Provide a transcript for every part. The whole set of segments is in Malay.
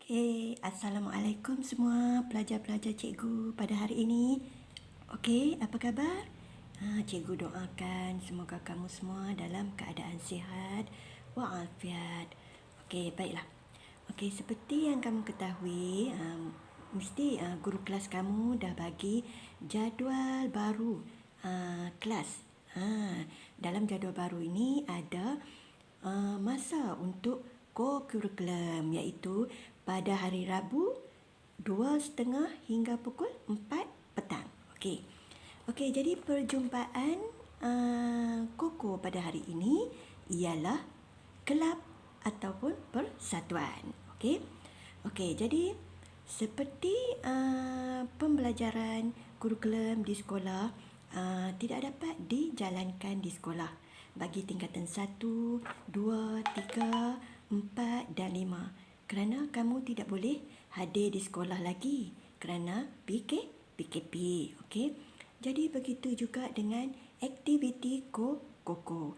Assalamualaikum semua pelajar-pelajar cikgu pada hari ini. Okey, apa khabar? Cikgu doakan semoga kamu semua dalam keadaan sihat walafiat. Okey, baiklah. Okey, seperti yang kamu ketahui, mesti guru kelas kamu dah bagi jadual baru kelas. Dalam jadual baru ini ada masa untuk co-curriculum, iaitu pada hari Rabu 2.30 hingga pukul 4 petang. Okey, jadi perjumpaan Koko pada hari ini ialah kelab ataupun persatuan. Okey, jadi seperti pembelajaran kurikulum di sekolah tidak dapat dijalankan di sekolah bagi tingkatan 1, 2, 3, 4 dan 5 kerana kamu tidak boleh hadir di sekolah lagi kerana PKP. Okey. Jadi begitu juga dengan aktiviti Koko.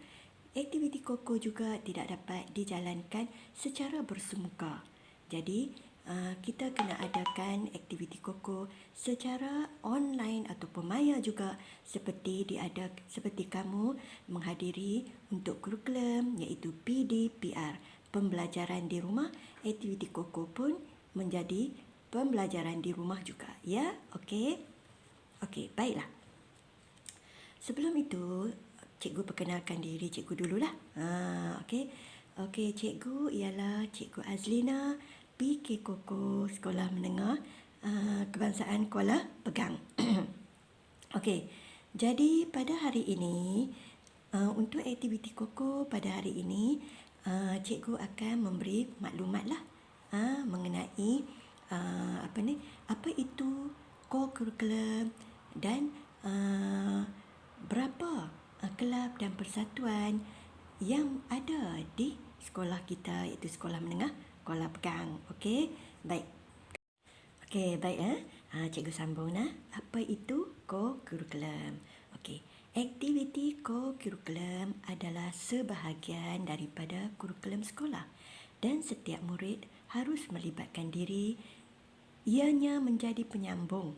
Aktiviti Koko juga tidak dapat dijalankan secara bersemuka. Jadi kita kena adakan aktiviti Koko secara online ataupun maya juga, seperti kamu menghadiri untuk kurikulum iaitu PDPR, pembelajaran di rumah. Aktiviti Koko pun menjadi pembelajaran di rumah juga, ya. Okey, baiklah. Sebelum itu, cikgu perkenalkan diri cikgu dululah. Okey, cikgu ialah Cikgu Azlina, PK Koko Sekolah Menengah Kebangsaan Kuala Pegang. Okey, jadi pada hari ini untuk aktiviti Koko pada hari ini cikgu akan memberi maklumatlah mengenai apa itu co-curriculum dan berapa kelab dan persatuan yang ada di sekolah kita, iaitu Sekolah Menengah Kuala Pegang. Okey, baik. Cikgu sambung. Apa itu co-curriculum? Okey, aktiviti co-curriculum adalah sebahagian daripada kurikulum sekolah dan setiap murid harus melibatkan diri. Ianya menjadi penyambung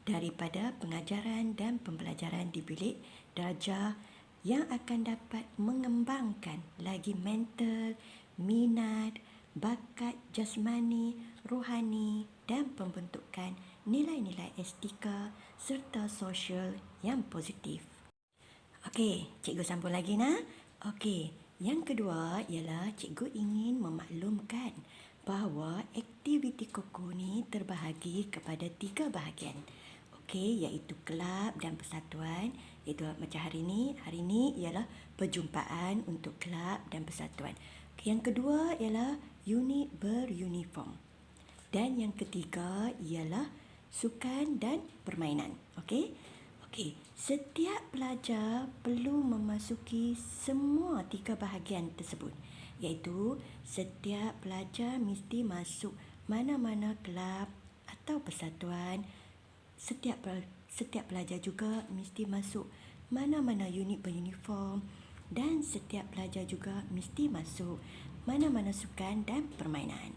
daripada pengajaran dan pembelajaran di bilik darjah yang akan dapat mengembangkan lagi mental, minat, bakat jasmani, rohani dan pembentukan nilai-nilai etika serta sosial yang positif. Okey, cikgu sambung lagi Okey, yang kedua ialah cikgu ingin memaklumkan bahawa aktiviti Koko ni terbahagi kepada 3 bahagian. Okey, iaitu kelab dan persatuan. Itu macam hari ini ialah perjumpaan untuk kelab dan persatuan. Okay, yang kedua ialah unit beruniform. Dan yang ketiga ialah sukan dan permainan. Okey, setiap pelajar perlu memasuki semua 3 bahagian tersebut, iaitu setiap pelajar mesti masuk mana-mana kelab atau persatuan. Setiap pelajar juga mesti masuk mana-mana unit beruniform dan setiap pelajar juga mesti masuk mana-mana sukan dan permainan.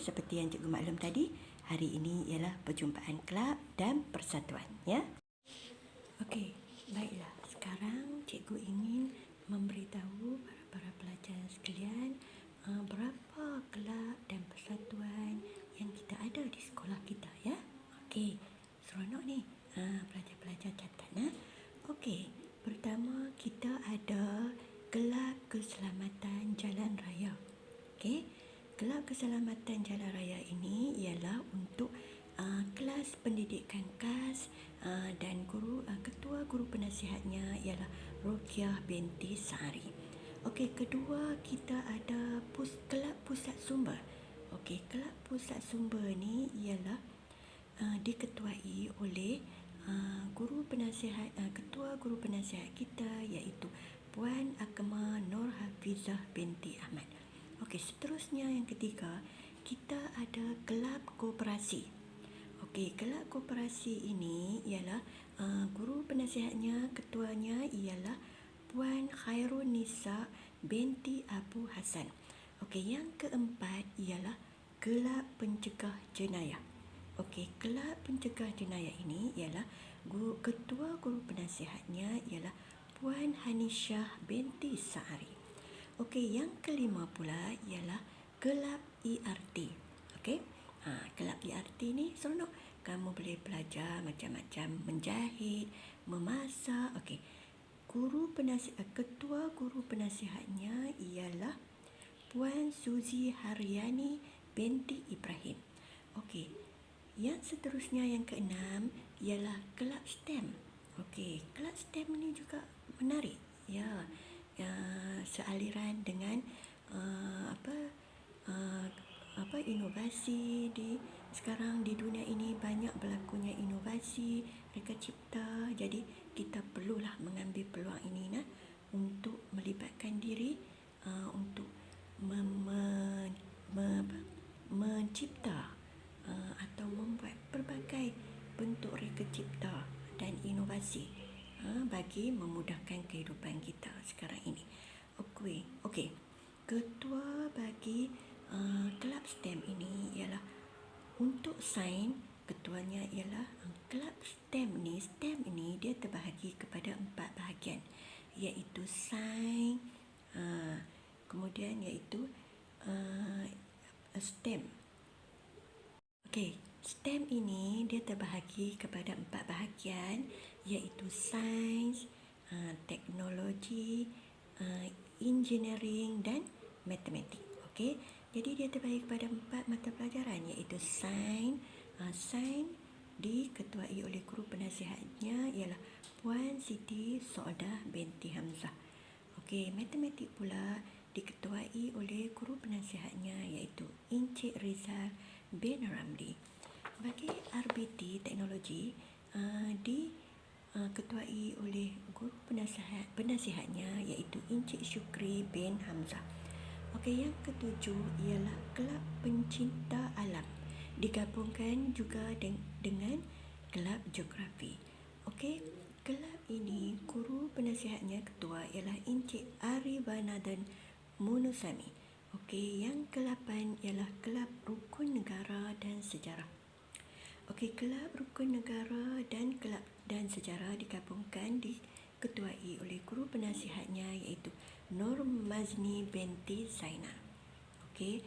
Seperti yang cikgu maklum tadi, hari ini ialah perjumpaan kelab dan persatuan, ya. Okey, baiklah. Sekarang cikgu ingin memberitahu para pelajar sekalian berapa kelab dan persatuan yang kita ada di sekolah kita, ya. Okey, seronok ni. Pelajar-pelajar catat. Okey, pertama kita ada Kelab Keselamatan Jalan Raya. Okey, Kelab Keselamatan Jalan Raya ini ialah untuk kelas pendidikan khas dan ketua guru penasihatnya ialah Rokiah binti Sari. Okey, kedua kita ada Kelab Pusat Sumber. Okey, Kelab Pusat Sumber ni ialah diketuai oleh ketua guru penasihat kita, iaitu Puan Akmal Nur Hafizah binti Ahmad. Okey, seterusnya yang ketiga kita ada Kelab Koperasi. Okey, Kelab Koperasi ini ialah guru penasihatnya, ketuanya ialah Puan Khairun Nisa binti Abu Hassan. Okey, yang keempat ialah Kelab Pencegah Jenayah. Okey, Kelab Pencegah Jenayah ini ialah ketua guru penasihatnya ialah Puan Hanisyah binti Sa'ari. Okey, yang kelima pula ialah Kelab ERT. Okey, Kelab ERT ni seronok. Kamu boleh belajar macam-macam, menjahit, memasak. Okey, ketua guru penasihatnya ialah Puan Suzy Haryani binti Ibrahim. Okey, yang seterusnya yang keenam ialah Kelab STEM. Okey, Kelab STEM ni juga menarik. Ya, sealiran dengan inovasi sekarang di dunia ini banyak berlakunya inovasi reka cipta. Jadi kita perlulah mengambil peluang ini untuk melibatkan diri untuk mencipta atau membuat pelbagai bentuk reka cipta dan inovasi bagi memudahkan kehidupan kita sekarang ini. Okey. Ketua bagi Kelab STEM ini ialah untuk sains. Ketuanya ialah Kelab STEM ini dia terbahagi kepada 4 bahagian, iaitu sains, kemudian iaitu STEM. Okey, STEM ini dia terbahagi kepada 4 bahagian, iaitu sains, teknologi, engineering dan matematik. Okey, jadi dia terbahagi kepada 4 mata pelajaran, iaitu sains. Sains diketuai oleh guru penasihatnya ialah Puan Siti Sodah binti Hamzah. Okey, matematik pula diketuai oleh guru penasihatnya iaitu Encik Rizal bin Ramli. Bagi RBT teknologi diketuai oleh guru penasihatnya iaitu Encik Syukri bin Hamzah. Okey, yang ketujuh ialah Kelab Pencinta Alam, digabungkan juga dengan Kelab Geografi. Okey, kelab ini guru penasihatnya ketua ialah Encik Arifanadan Munusami. Okey, yang ke-8 ialah Kelab Rukun Negara dan Sejarah. Okey, Kelab Rukun Negara dan Kelab dan Sejarah digabungkan diketuai oleh guru penasihatnya iaitu Nur Mazni binti Zainal. Okey,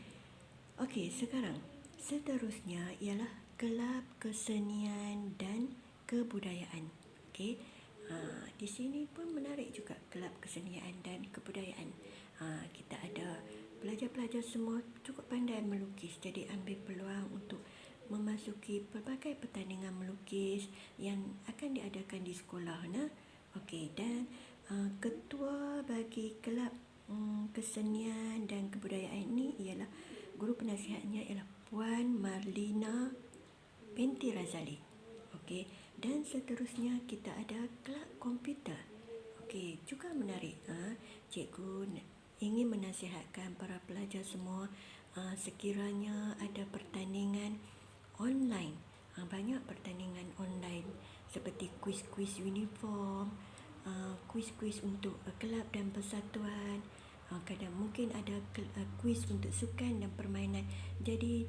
seterusnya ialah Kelab Kesenian dan Kebudayaan. Okey, di sini pun menarik juga Kelab Kesenian dan Kebudayaan. Kita ada pelajar-pelajar semua cukup pandai melukis, jadi ambil peluang untuk memasuki pelbagai pertandingan melukis yang akan diadakan di sekolah. Okey, dan ketua bagi Kelab Kesenian dan Kebudayaan ini ialah guru penasihatnya ialah Puan Marlina binti Razali. Okey, dan seterusnya kita ada Kelab Komputer. Okey, juga menarik. Cikgu ingin menasihatkan para pelajar semua, sekiranya ada pertandingan online, banyak pertandingan online seperti kuis-kuis uniform, kuis-kuis untuk kelab dan persatuan, kadang mungkin ada kuis untuk sukan dan permainan. Jadi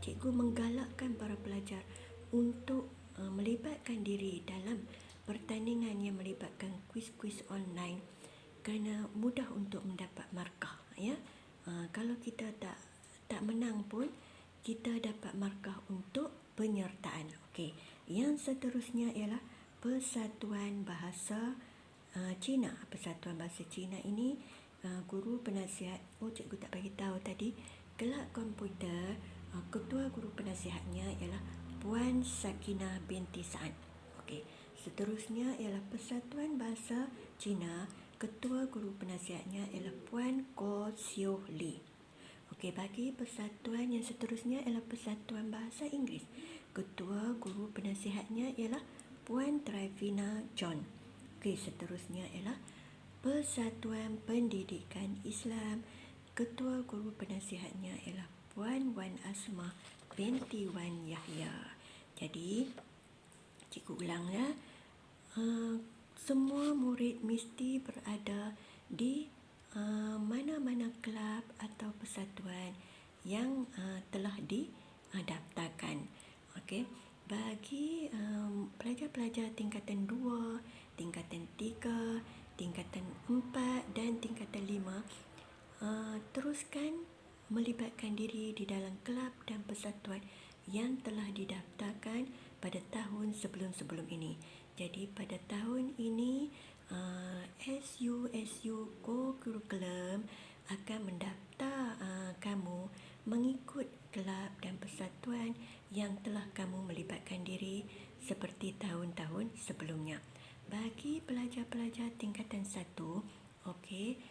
cikgu menggalakkan para pelajar untuk melibatkan diri dalam pertandingan yang melibatkan kuis-kuis online kerana mudah untuk mendapat markah. Kalau kita tak menang pun kita dapat markah untuk penyertaan. Okey, yang seterusnya ialah Persatuan Bahasa Cina. Persatuan Bahasa Cina ini guru penasihat, cikgu tak bagi tahu tadi, Kelab Komputer, ketua guru penasihatnya ialah Puan Sakinah binti Sa'ad. Okey, seterusnya ialah Persatuan Bahasa Cina, ketua guru penasihatnya ialah Puan Ko Siew Lee. Okey, bagi persatuan yang seterusnya ialah Persatuan Bahasa Inggeris, ketua guru penasihatnya ialah Puan Trifina John. Okey, seterusnya ialah Persatuan Pendidikan Islam, ketua guru penasihatnya ialah Puan Wan Asma binti Wan Yahya. Jadi cikgu ulang, semua murid mesti berada di mana-mana kelab atau persatuan yang telah didaftarkan. Okey, bagi pelajar-pelajar tingkatan 2, tingkatan 3, tingkatan 4 dan tingkatan 5, teruskan melibatkan diri di dalam kelab dan persatuan yang telah didaftarkan pada tahun sebelum-sebelum ini. Jadi pada tahun ini SU Co-Curriculum akan mendaftar kamu mengikut kelab dan persatuan yang telah kamu melibatkan diri seperti tahun-tahun sebelumnya. Bagi pelajar-pelajar tingkatan 1, okey,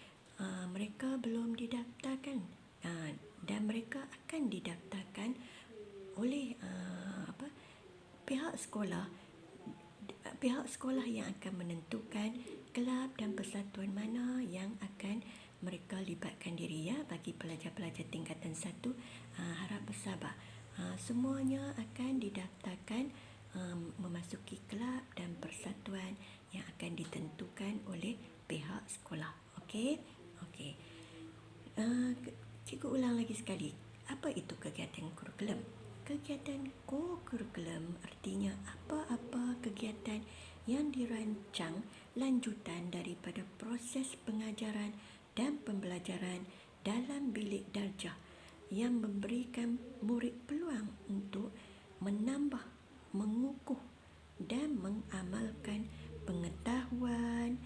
mereka belum didaftarkan dan mereka akan didaftarkan oleh pihak sekolah yang akan menentukan kelab dan persatuan mana yang akan mereka libatkan diri ya. Bagi pelajar-pelajar tingkatan 1, harap bersabar. Semuanya akan didaftarkan memasuki kelab dan persatuan yang akan ditentukan oleh pihak sekolah. Okey? Okey. Cikgu ulang lagi sekali. Apa itu kegiatan kurikulum? Kegiatan co-curriculum artinya apa-apa kegiatan yang dirancang lanjutan daripada proses pengajaran dan pembelajaran dalam bilik darjah yang memberikan murid peluang untuk menambah, mengukuh dan mengamalkan pengetahuan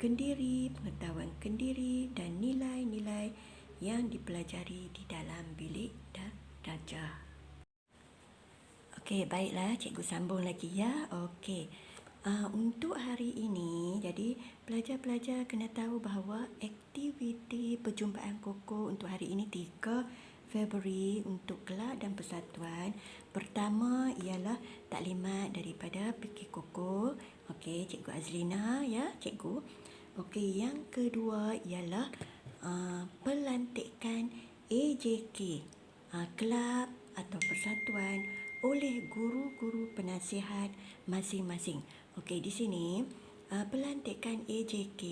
pengetahuan kendiri dan nilai-nilai yang dipelajari di dalam bilik darjah. Okey, baiklah, cikgu sambung lagi ya. Okey. Untuk hari ini, jadi pelajar-pelajar kena tahu bahawa aktiviti perjumpaan Koko untuk hari ini 3 Februari untuk kelab dan persatuan. Pertama ialah taklimat daripada PK Koko. Okey, Cikgu Azlina ya, cikgu. Okey, yang kedua ialah pelantikan AJK, kelab atau persatuan oleh guru-guru penasihat masing-masing. Okey, di sini pelantikan AJK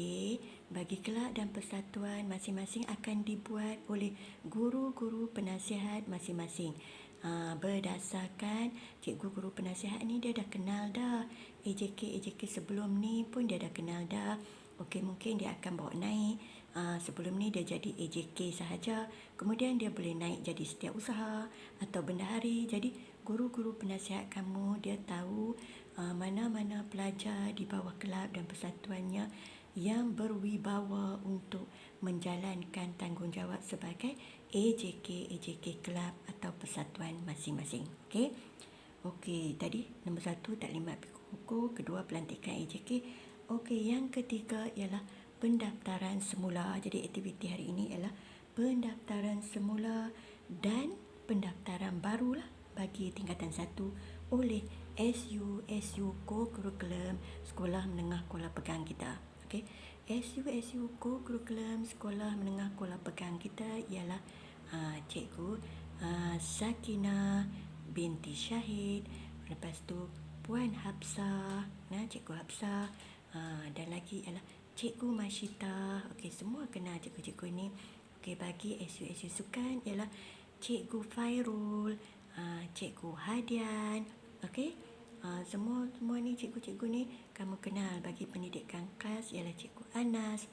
bagi kelab dan persatuan masing-masing akan dibuat oleh guru-guru penasihat masing-masing. Berdasarkan cikgu guru penasihat ni dia dah kenal dah AJK sebelum ni pun dia dah kenal dah. Okey, mungkin dia akan bawa naik. Sebelum ni dia jadi AJK sahaja, kemudian dia boleh naik jadi setiausaha atau bendahari. Jadi guru-guru penasihat kamu dia tahu mana-mana pelajar di bawah kelab dan persatuannya yang berwibawa untuk menjalankan tanggungjawab sebagai AJK kelab atau persatuan masing-masing. Okey. Okey, tadi nombor 1 taklimat Koko, kedua pelantikan AJK. Okey, yang ketiga ialah pendaftaran semula. Jadi aktiviti hari ini ialah pendaftaran semula dan pendaftaran barulah bagi tingkatan 1 oleh SU Co-Curriculum Sekolah Menengah Kuala Pegang kita. Okey. SU Co-Curriculum Sekolah Menengah Kuala Pegang kita ialah Cikgu Sakina binti Syahid, lepas tu Puan Hafsah, Cikgu Hafsah, dan lagi ialah Cikgu Masyita. Okey, semua kenal cikgu-cikgu ni. Okey, bagi SU Sukan ialah Cikgu Fairul, Cikgu Hadian. Okey, semua ni cikgu-cikgu ni kamu kenal. Bagi pendidikan kelas ialah Cikgu Anas.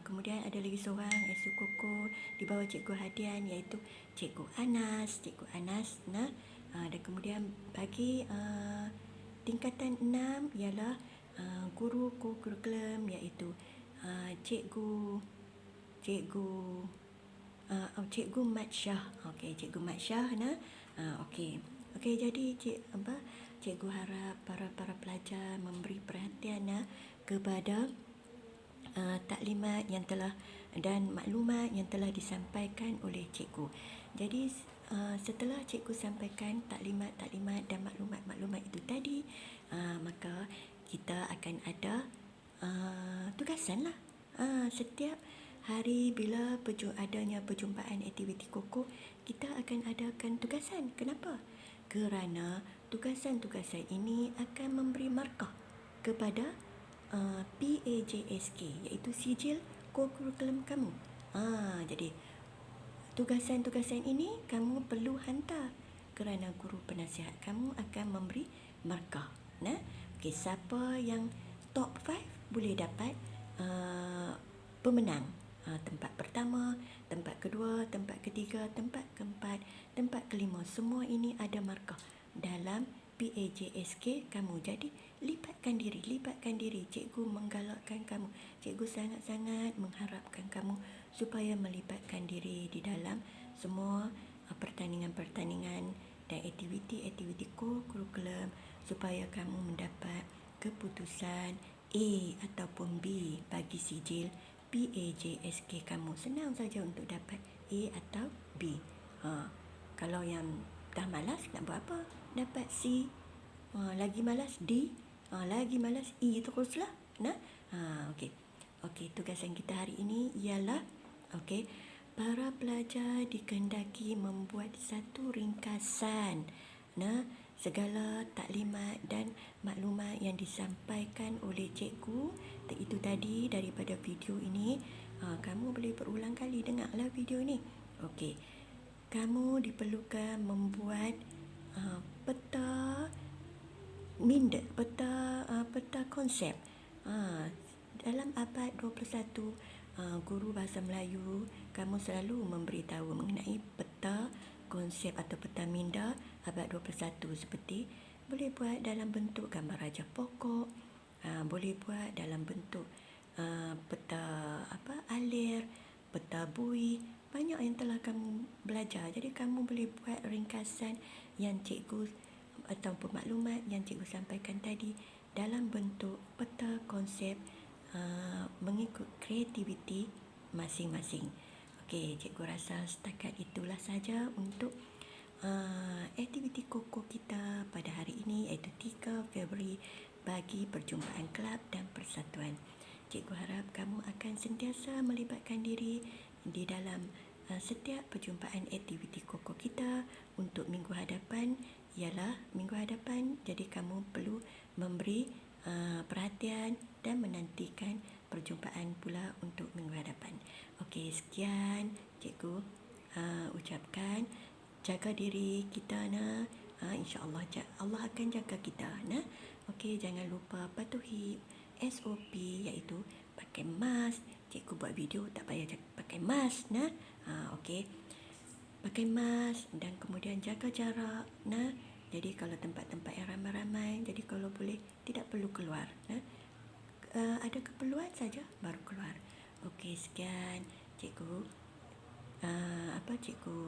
Kemudian ada lagi seorang SU Koko di bawah Cikgu Hadian iaitu Cikgu Anas. Dan kemudian bagi tingkatan 6 ialah guru co-curriculum iaitu Cikgu Mat Syah. Okey, Cikgu Mat Syah okey. Okey, jadi cikgu harap para pelajar memberi perhatian kepada taklimat yang telah dan maklumat yang telah disampaikan oleh cikgu. Jadi setelah cikgu sampaikan taklimat dan maklumat itu tadi, maka kita akan ada tugasan lah. Setiap hari bila adanya perjumpaan aktiviti Koko, kita akan adakan tugasan. Kenapa? Kerana tugasan-tugasan ini akan memberi markah kepada PAJSK, iaitu sijil kurikulum kamu. Jadi tugasan-tugasan ini kamu perlu hantar kerana guru penasihat kamu akan memberi markah. Okey, siapa yang top 5 boleh dapat pemenang. Tempat pertama, tempat kedua, tempat ketiga, tempat keempat, tempat kelima. Semua ini ada markah dalam PAJSK kamu. Jadi libatkan diri. Cikgu menggalakkan kamu. Cikgu sangat-sangat mengharapkan kamu supaya melibatkan diri di dalam semua pertandingan-pertandingan dan aktiviti-aktiviti kurikulum supaya kamu mendapat keputusan A ataupun B bagi sijil PAJSK kamu. Senang saja untuk dapat A atau B. Kalau yang dah malas nak buat apa? Dapat C, lagi malas D, lagi malas E, teruslah. Okey, tugasan kita hari ini ialah para pelajar dikehendaki membuat satu ringkasan segala taklimat dan maklumat yang disampaikan oleh cikgu. Itu tadi daripada video ini. Kamu boleh berulang kali dengarlah video ini. Okey, kamu diperlukan membuat peta minda, peta konsep. Dalam abad 21 guru bahasa Melayu, kamu selalu memberitahu mengenai peta konsep atau peta minda abad 21, seperti boleh buat dalam bentuk gambar raja pokok, boleh buat dalam bentuk peta alir, peta bui. Banyak yang telah kamu belajar. Jadi kamu boleh buat ringkasan yang cikgu ataupun maklumat yang cikgu sampaikan tadi dalam bentuk peta konsep mengikut kreativiti masing-masing. Okey, cikgu rasa setakat itulah saja untuk aktiviti koko kita pada hari ini, iaitu 3 Februari bagi perjumpaan kelab dan persatuan. Cikgu harap kamu akan sentiasa melibatkan diri di dalam setiap perjumpaan aktiviti koko kita untuk minggu hadapan. Jadi kamu perlu memberi perhatian dan menantikan perjumpaan pula untuk minggu hadapan. Okey, sekian cikgu ucapkan. Jaga diri kita InsyaAllah Allah akan jaga kita. Okey, jangan lupa patuhi SOP, iaitu pakai mask. Cikgu buat video tak payah pakai mask. Okey, pakai mask dan kemudian jaga jarak. Jadi kalau tempat-tempat yang ramai-ramai, jadi kalau boleh tidak perlu keluar. Ada keperluan saja baru keluar. Okey, sekian cikgu. Cikgu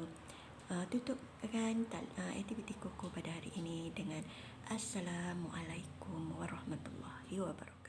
tutupkan aktiviti koko pada hari ini dengan Assalamualaikum warahmatullahi wabarakatuh.